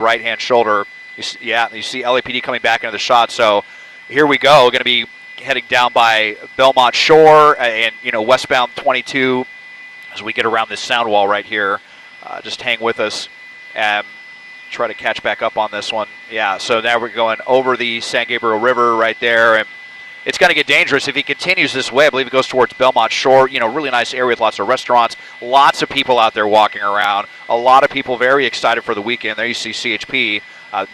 right-hand shoulder. You see LAPD coming back into the shot. So here we go. Going to be heading down by Belmont Shore and westbound 22 as we get around this sound wall right here. Just hang with us and try to catch back up on this one. Yeah, so now we're going over the San Gabriel River right there, and it's going to get dangerous if he continues this way. I believe it goes towards Belmont Shore. Really nice area with lots of restaurants, lots of people out there walking around, a lot of people very excited for the weekend. There you see CHP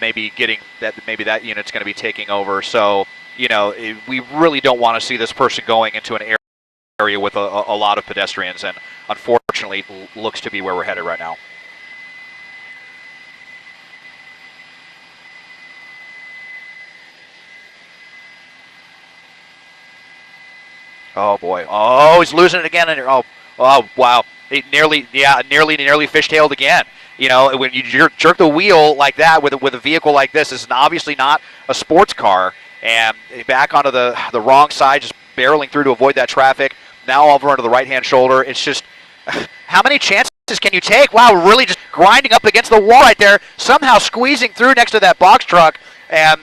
maybe that unit's going to be taking over. So, we really don't want to see this person going into an area with a lot of pedestrians, and unfortunately it looks to be where we're headed right now. Oh boy! Oh, he's losing it again. Oh wow! He nearly fishtailed again. When you jerk the wheel like that with a vehicle like this is obviously not a sports car, and back onto the wrong side, just barreling through to avoid that traffic. Now over onto the right-hand shoulder. It's just, how many chances can you take? Wow, really just grinding up against the wall right there, somehow squeezing through next to that box truck, and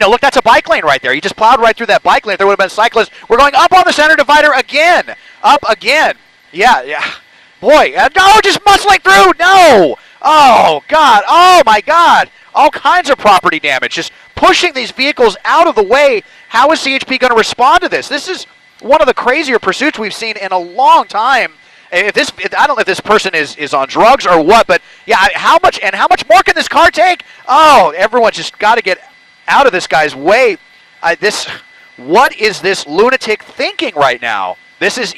look, that's a bike lane right there. He just plowed right through that bike lane. If there would have been cyclists. We're going up on the center divider again. Up again. Yeah. Boy, no, just muscling through. No. Oh, God. Oh, my God. All kinds of property damage. Just pushing these vehicles out of the way. How is CHP going to respond to this? This is one of the crazier pursuits we've seen in a long time. I don't know if this person is on drugs or what, but, yeah, how much more can this car take? Oh, everyone's just got to get out of this guy's way. What is this lunatic thinking right now? This is,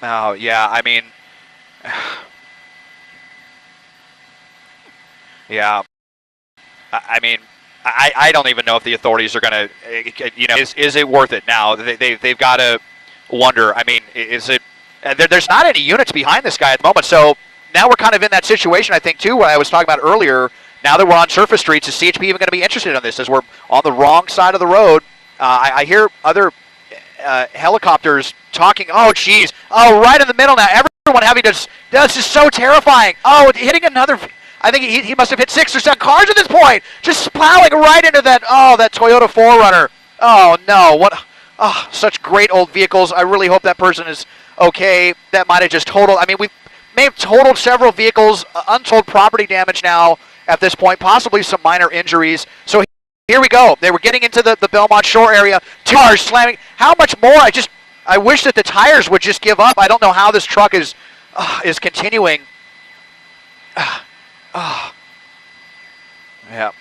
oh, yeah, I mean, yeah, I mean, I don't even know if the authorities are going to, is it worth it now? They've got to wonder. I mean, is it? There's not any units behind this guy at the moment, so now we're kind of in that situation, I think, too, what I was talking about earlier. Now that we're on surface streets, is CHP even going to be interested in this as we're on the wrong side of the road? I hear other helicopters talking. Oh, geez. Oh, right in the middle now. Everyone having to. This is so terrifying. Oh, hitting another. I think he must have hit 6 or 7 cars at this point. Just plowing right into that Toyota 4Runner. Oh, no. What? Oh, such great old vehicles. I really hope that person is okay. That might have just totaled. I mean, we may have totaled several vehicles, untold property damage now at this point, possibly some minor injuries. So here we go. They were getting into the Belmont Shore area. 2 cars slamming. How much more? I wish that the tires would just give up. I don't know how this truck is continuing. Yeah.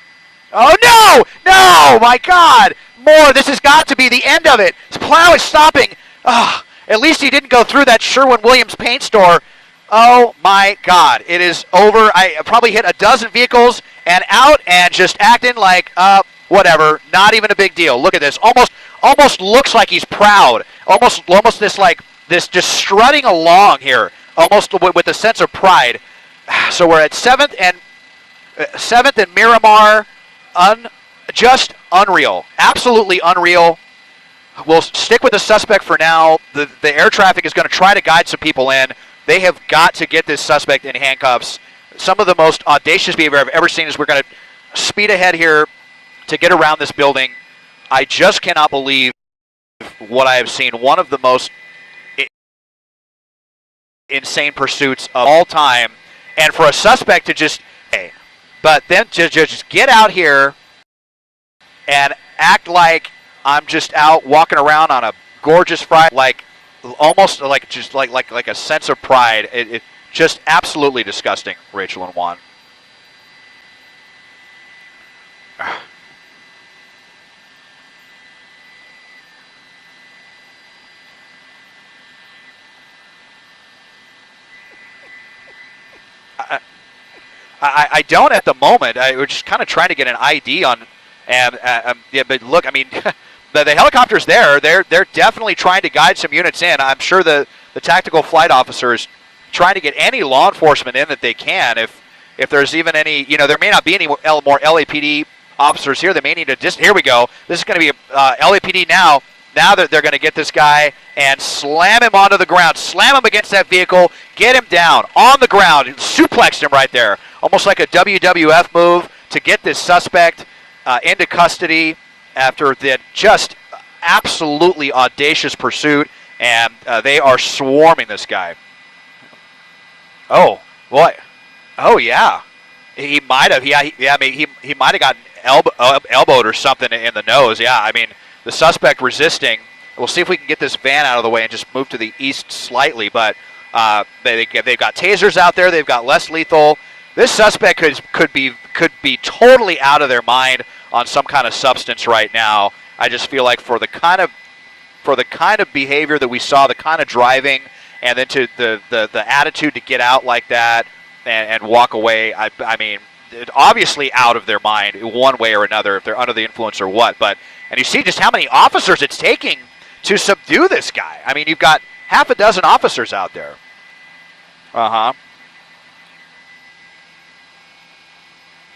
Oh, no! No! My God! More! This has got to be the end of it. This plow is stopping. At least he didn't go through that Sherwin-Williams paint store. Oh, my God. It is over. I probably hit a dozen vehicles and out and just acting like, whatever. Not even a big deal. Look at this. Almost looks like he's proud. Almost this just strutting along here. Almost with a sense of pride. So we're at 7th and Miramar. Just unreal. Absolutely unreal. We'll stick with the suspect for now. The air traffic is going to try to guide some people in. They have got to get this suspect in handcuffs. Some of the most audacious behavior I've ever seen is we're going to speed ahead here to get around this building. I just cannot believe what I have seen. One of the most insane pursuits of all time. And for a suspect to just, but then just get out here and act like I'm just out walking around on a gorgeous Friday, almost like a sense of pride. It just absolutely disgusting, Rachel and Juan. I don't at the moment. We're just kind of trying to get an ID on, yeah. But look, I mean, the helicopter's there. They're definitely trying to guide some units in. I'm sure the tactical flight officer is trying to get any law enforcement in that they can. If there's even any, there may not be any more LAPD officers here. They may need to just, here we go. This is going to be LAPD now. Now that they're going to get this guy and slam him onto the ground, slam him against that vehicle, get him down on the ground, suplexed him right there. Almost like a WWF move to get this suspect into custody after that just absolutely audacious pursuit, and they are swarming this guy. Oh, what? Oh, yeah. He might have, I mean, he might have gotten elbowed or something in the nose. Yeah, I mean, the suspect resisting. We'll see if we can get this van out of the way and just move to the east slightly. But they've got tasers out there. They've got less lethal. This suspect could be totally out of their mind on some kind of substance right now. I just feel like for the kind of behavior that we saw, the kind of driving, and then to the attitude to get out like that and walk away. I mean, obviously out of their mind one way or another, if they're under the influence or what. And you see just how many officers it's taking to subdue this guy. I mean, you've got half a dozen officers out there. Uh-huh.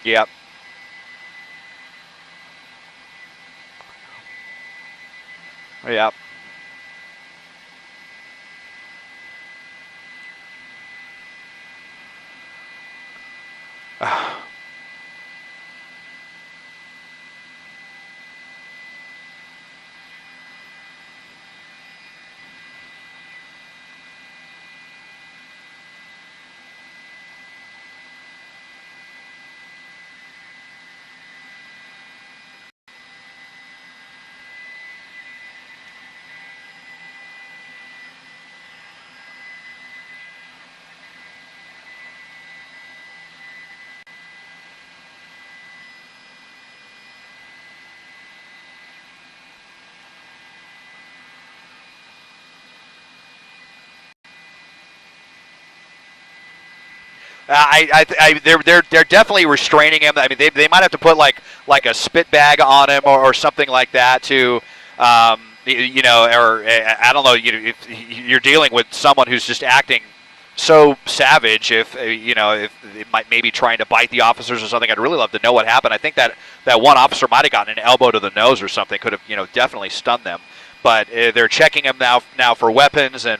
Yep. Yep. They're definitely restraining him. I mean, they might have to put like a spit bag on him or something like that to, you know, or I don't know. If you're dealing with someone who's just acting so savage, if it might maybe trying to bite the officers or something, I'd really love to know what happened. I think that one officer might have gotten an elbow to the nose or something, could have definitely stunned them. But they're checking him now for weapons and.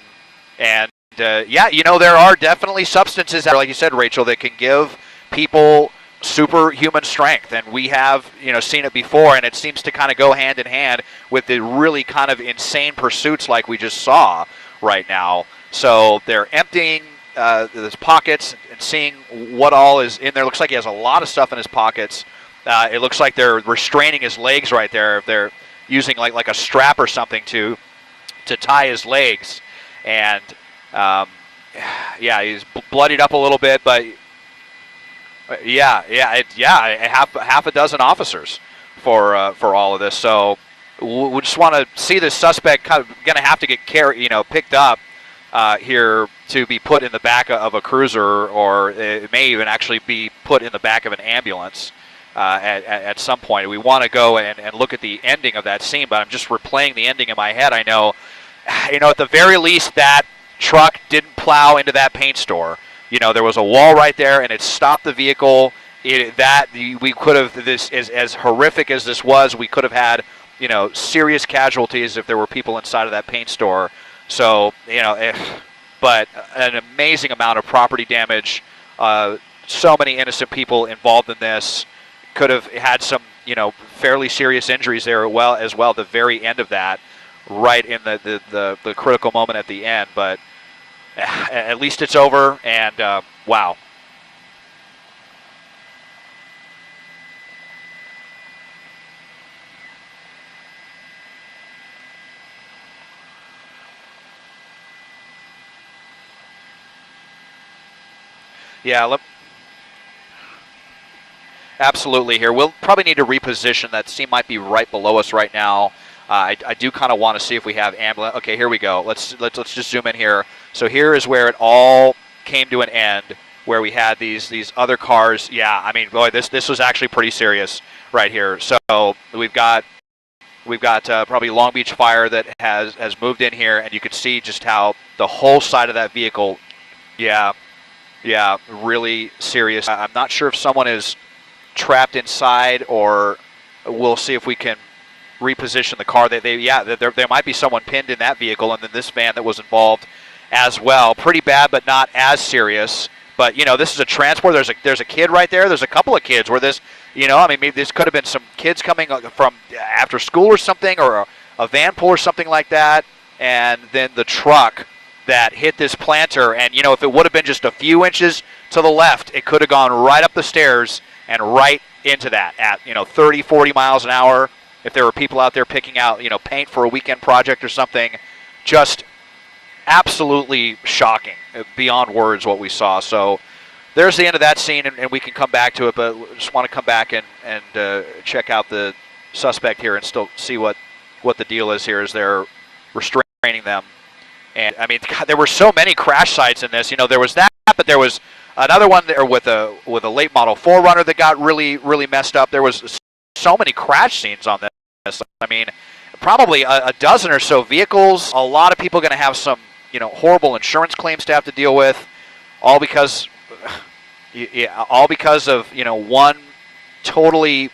Yeah, there are definitely substances, like you said, Rachel, that can give people superhuman strength. And we have, seen it before, and it seems to kind of go hand in hand with the really kind of insane pursuits like we just saw right now. So they're emptying his pockets and seeing what all is in there. Looks like he has a lot of stuff in his pockets. It looks like they're restraining his legs right there. If they're using like a strap or something to tie his legs. And yeah, he's bloodied up a little bit, but half a dozen officers for all of this. So we just want to see this suspect kind of going to have to get picked up here to be put in the back of a cruiser, or it may even actually be put in the back of an ambulance at some point. We want to go and look at the ending of that scene, but I'm just replaying the ending in my head. I know, at the very least that truck didn't plow into that paint store. There was a wall right there, and it stopped the vehicle. We could have, this as horrific as this was, we could have had, serious casualties if there were people inside of that paint store. So, but an amazing amount of property damage. So many innocent people involved in this. Could have had some, fairly serious injuries there as well. The very end of that. Right in the critical moment at the end, but at least it's over, and wow. Yeah, absolutely here. We'll probably need to reposition. That scene might be right below us right now. I do kind of want to see if we have ambulance. Okay, here we go. Let's just zoom in here. So here is where it all came to an end, where we had these other cars. Yeah, I mean, boy, this was actually pretty serious right here. So we've got probably Long Beach Fire that has moved in here, and you can see just how the whole side of that vehicle. Yeah, really serious. I'm not sure if someone is trapped inside, or we'll see if we can reposition the car. There might be someone pinned in that vehicle, and then this van that was involved as well. Pretty bad, but not as serious. But this is a transport. There's a kid right there. There's a couple of kids where this, maybe this could have been some kids coming from after school or something, or a van pull or something like that, and then the truck that hit this planter. And if it would have been just a few inches to the left, it could have gone right up the stairs and right into that at 30, 40 miles an hour. If there were people out there picking out paint for a weekend project or something, just absolutely shocking, beyond words what we saw. So there's the end of that scene, and we can come back to it, but just want to come back and check out the suspect here and still see what the deal is here as they're restraining them. And I mean, God, there were so many crash sites in this. There was that, but there was another one there with a late model 4Runner that got really, really messed up. There was so many crash scenes on this. I mean, probably a dozen or so vehicles. A lot of people going to have some horrible insurance claims to have to deal with, all because of one totally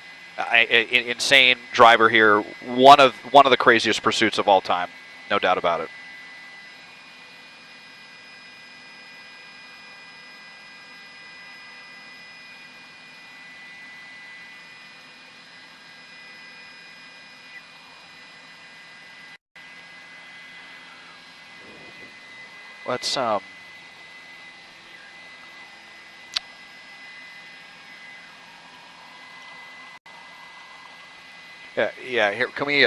insane driver here. One of the craziest pursuits of all time, no doubt about it. Let's yeah, here, can we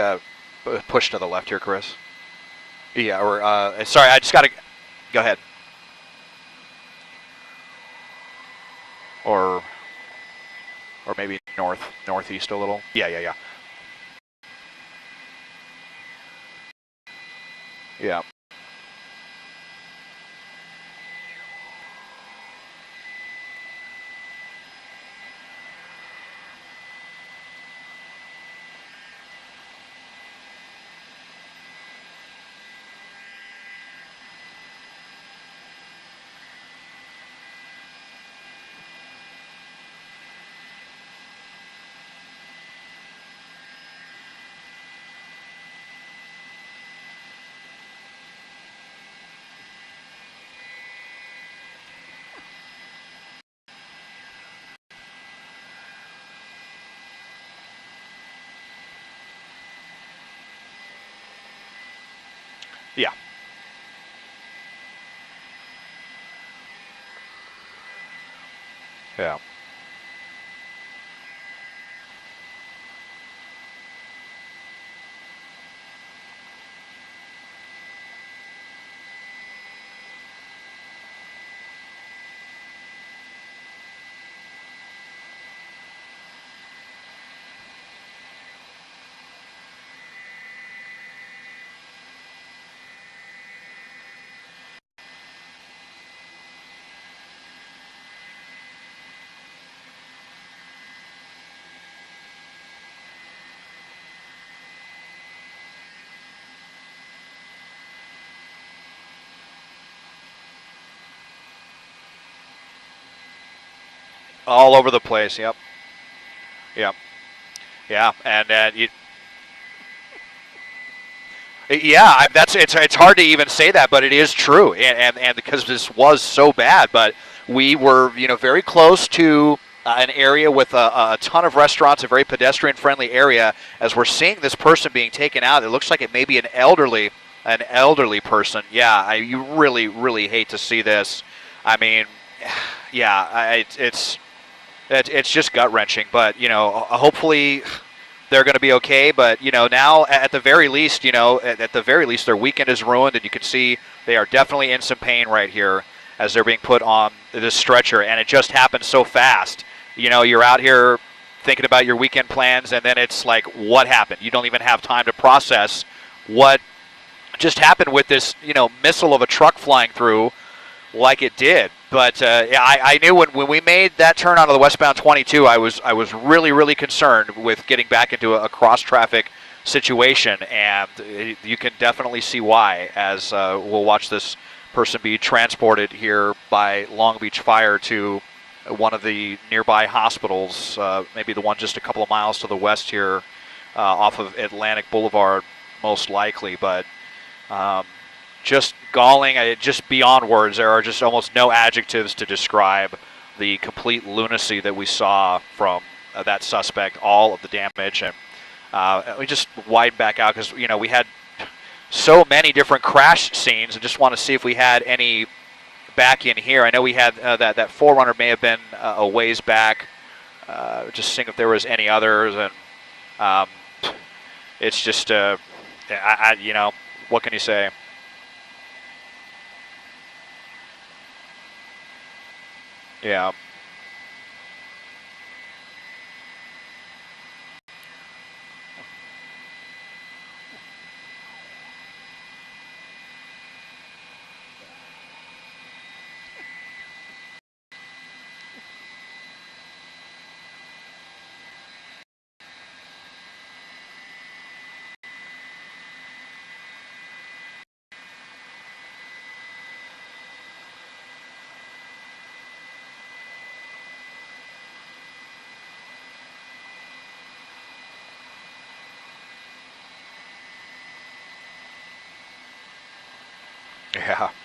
push to the left here, Chris? Yeah, or sorry, I just gotta go ahead. Or maybe northeast a little. Yeah. Yeah. Yeah. Yeah. All over the place. Yep. Yeah, and yeah, it's hard to even say that, but it is true, and because this was so bad, but we were very close to an area with a ton of restaurants, a very pedestrian-friendly area. As we're seeing this person being taken out, it looks like it may be an elderly person. Yeah, you really, really hate to see this. I mean, yeah, it's just gut-wrenching, but hopefully they're going to be okay. But now at the very least, their weekend is ruined, and you can see they are definitely in some pain right here as they're being put on this stretcher, and it just happened so fast. You're out here thinking about your weekend plans, and then it's like, what happened? You don't even have time to process what just happened with this missile of a truck flying through like it did. But yeah, I knew when we made that turn onto the westbound 22, I was really, really concerned with getting back into a cross-traffic situation, and you can definitely see why as we'll watch this person be transported here by Long Beach Fire to one of the nearby hospitals, maybe the one just a couple of miles to the west here, off of Atlantic Boulevard, most likely. But just galling, just beyond words. There are just almost no adjectives to describe the complete lunacy that we saw from that suspect, all of the damage. And we just widen back out because, you know, we had so many different crash scenes, and just want to see if we had any back in here. I know we had that 4Runner may have been a ways back. Just seeing if there was any others, and it's just, you know, what can you say? Yeah. Yeah.